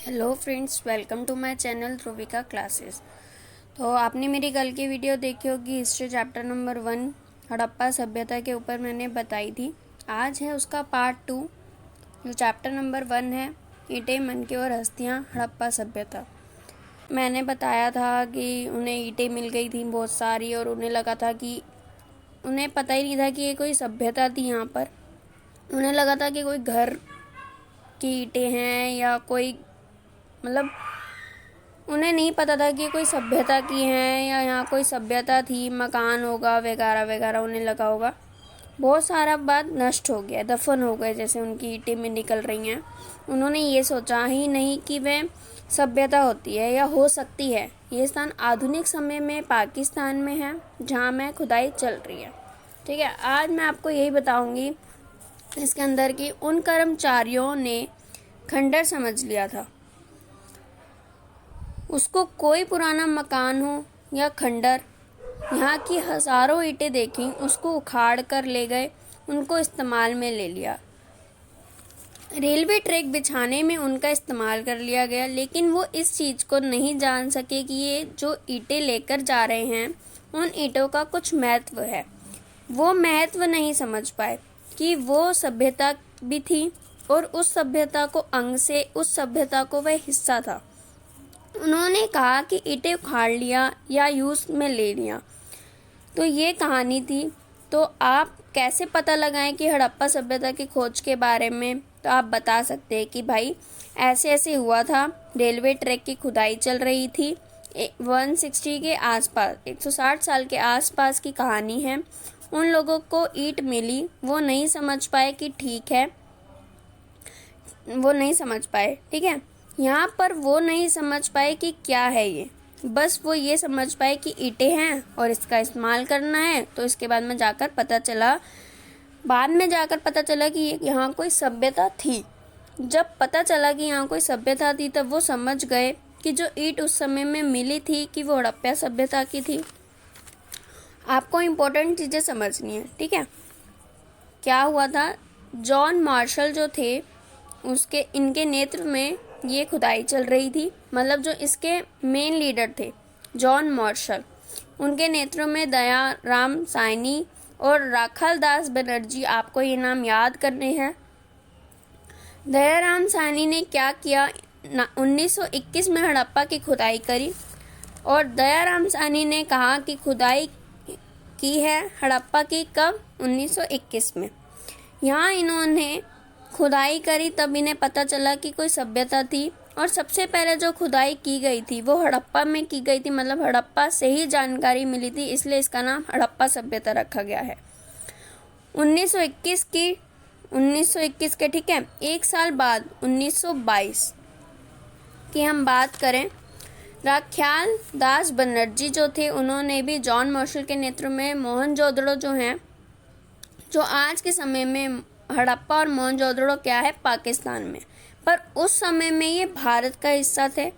Hello friends, welcome to my channel Dhruvika classes. तो आपने मेरी कल की वीडियो देखी होगी, हिस्ट्री चैप्टर नंबर 1 हड़प्पा सभ्यता के ऊपर मैंने बताई थी। आज है उसका पार्ट 2 जो चैप्टर नंबर 1 है, ईंटें, मनके और हस्तियाँ, हड़प्पा सभ्यता। मैंने बताया था कि उन्हें ईंटें मिल गई थी बहुत सारी और उन्हें लगा था कि उन्हें पता ही नहीं था कि ये कोई सभ्यता थी। यहाँ पर उन्हें लगा था कि कोई घर की ईंटें हैं या कोई मतलब उन्हें नहीं पता था कि कोई सभ्यता की हैं या यहाँ कोई सभ्यता थी, मकान होगा वगैरह वगैरह। उन्हें लगा होगा बहुत सारा बात नष्ट हो गया, दफन हो गए, जैसे उनकी ईंटें में निकल रही हैं। उन्होंने ये सोचा ही नहीं कि वह सभ्यता होती है या हो सकती है। ये स्थान आधुनिक समय में पाकिस्तान में है जहाँ में खुदाई चल रही है। ठीक है, आज मैं आपको यही बताऊंगी इसके अंदर कि उन कर्मचारियों ने खंडर समझ लिया था। उसको कोई पुराना मकान हो या खंडर, यहाँ की हजारों ईंटें देखी, उसको उखाड़ कर ले गए, उनको इस्तेमाल में ले लिया। रेलवे ट्रैक बिछाने में उनका इस्तेमाल कर लिया गया, लेकिन वो इस चीज़ को नहीं जान सके कि ये जो ईंटें लेकर जा रहे हैं उन ईंटों का कुछ महत्व है। वो महत्व नहीं समझ पाए कि वो सभ्यता भी थी और उस सभ्यता को अंग से उस सभ्यता को वह हिस्सा था। उन्होंने कहा कि ईंटें उखाड़ लिया या यूज में ले लिया, तो ये कहानी थी। तो आप कैसे पता लगाएं कि हड़प्पा सभ्यता की खोज के बारे में? तो आप बता सकते हैं कि भाई ऐसे ऐसे हुआ था, रेलवे ट्रैक की खुदाई चल रही थी, 160 के आसपास, 160 साल के आसपास की कहानी है। उन लोगों को ईंट मिली, वो नहीं समझ पाए कि ठीक है, वो नहीं समझ पाए। ठीक है, यहाँ पर वो नहीं समझ पाए कि क्या है ये, बस वो ये समझ पाए कि ईंटें हैं और इसका इस्तेमाल करना है। तो इसके बाद में जाकर पता चला कि यहाँ कोई सभ्यता थी। जब पता चला कि यहाँ कोई सभ्यता थी तब वो समझ गए कि जो ईंट उस समय में मिली थी कि वो हड़प्पा सभ्यता की थी। आपको इम्पोर्टेंट चीज़ें समझनी है। ठीक है, क्या हुआ था, जॉन मार्शल जो थे इनके नेतृत्व में ये खुदाई चल रही थी। मतलब जो इसके मेन लीडर थे जॉन मार्शल, उनके नेतृत्व में दयाराम साहनी और राखाल दास बनर्जी, आपको ये नाम याद करने हैं। दयाराम साहनी ने क्या किया, 1921 में हड़प्पा की खुदाई करी और दयाराम साहनी ने कहा कि खुदाई की है हड़प्पा की। कब? 1921 में। यहाँ इन्होंने खुदाई करी, तब इन्हें पता चला कि कोई सभ्यता थी और सबसे पहले जो खुदाई की गई थी वो हड़प्पा में की गई थी। मतलब हड़प्पा से ही जानकारी मिली थी, इसलिए इसका नाम हड़प्पा सभ्यता रखा गया है। 1921 के, ठीक है, एक साल बाद 1922 की हम बात करें, राखाल दास बनर्जी जो थे उन्होंने भी जॉन मार्शल के नेतृत्व में मोहनजोदड़ो जो हैं, जो आज के समय में हड़प्पा और मोहनजोदड़ो क्या है, पाकिस्तान में, पर उस समय में ये भारत का हिस्सा थे।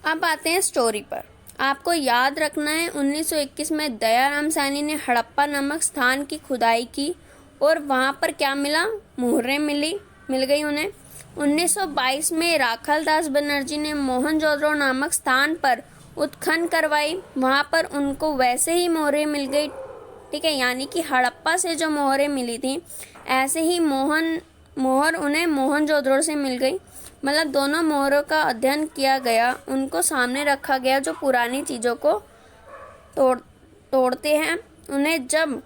अब आते हैं स्टोरी पर। आपको याद रखना है 1921 में दयाराम साहनी ने हड़प्पा नामक स्थान की खुदाई की और वहाँ पर क्या मिला, मुहरें मिल गई उन्हें। 1922 में राखाल दास बनर्जी ने मोहनजोदड़ो नामक स्थान पर उत्खनन करवाई, वहाँ पर उनको वैसे ही मोहरें मिल गई। ठीक है, यानी कि हड़प्पा से जो मोहरें मिली थी ऐसे ही मोहर उन्हें मोहनजोदड़ो से मिल गई। मतलब दोनों मोहरों का अध्ययन किया गया, उनको सामने रखा गया जो पुरानी चीज़ों को तोड़ते हैं। उन्हें जब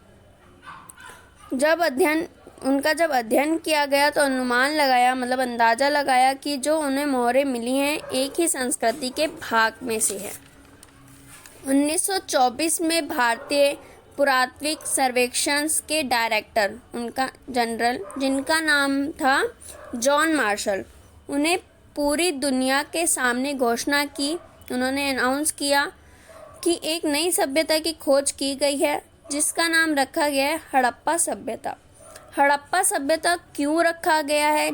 अध्ययन किया गया तो अनुमान लगाया, मतलब अंदाज़ा लगाया कि जो उन्हें मोहरें मिली हैं एक ही संस्कृति के भाग में से है। 1924 में भारतीय पुरातात्विक सर्वेक्षण के डायरेक्टर, उनका जनरल, जिनका नाम था जॉन मार्शल, उन्हें पूरी दुनिया के सामने घोषणा की। उन्होंने अनाउंस किया कि एक नई सभ्यता की खोज की गई है जिसका नाम रखा गया है हड़प्पा सभ्यता। हड़प्पा सभ्यता क्यों रखा गया है,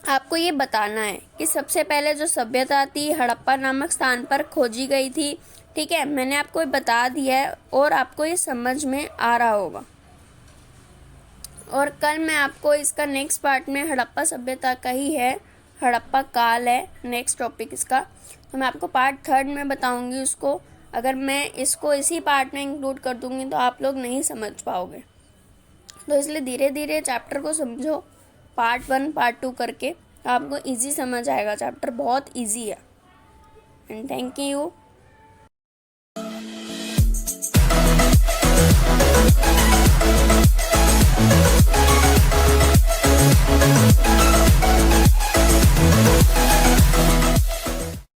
आपको ये बताना है कि सबसे पहले जो सभ्यता थी हड़प्पा नामक स्थान पर खोजी गई थी। ठीक है, मैंने आपको बता दिया है और आपको ये समझ में आ रहा होगा। और कल मैं आपको इसका नेक्स्ट पार्ट में हड़प्पा सभ्यता का ही है, हड़प्पा काल है नेक्स्ट टॉपिक इसका। तो मैं आपको पार्ट 3 में बताऊंगी उसको। अगर मैं इसको इसी पार्ट में इंक्लूड कर दूंगी तो आप लोग नहीं समझ पाओगे, तो इसलिए धीरे धीरे चैप्टर को समझो, पार्ट 1 पार्ट 2 करके आपको इजी समझ आएगा। चैप्टर बहुत इजी है। And thank you.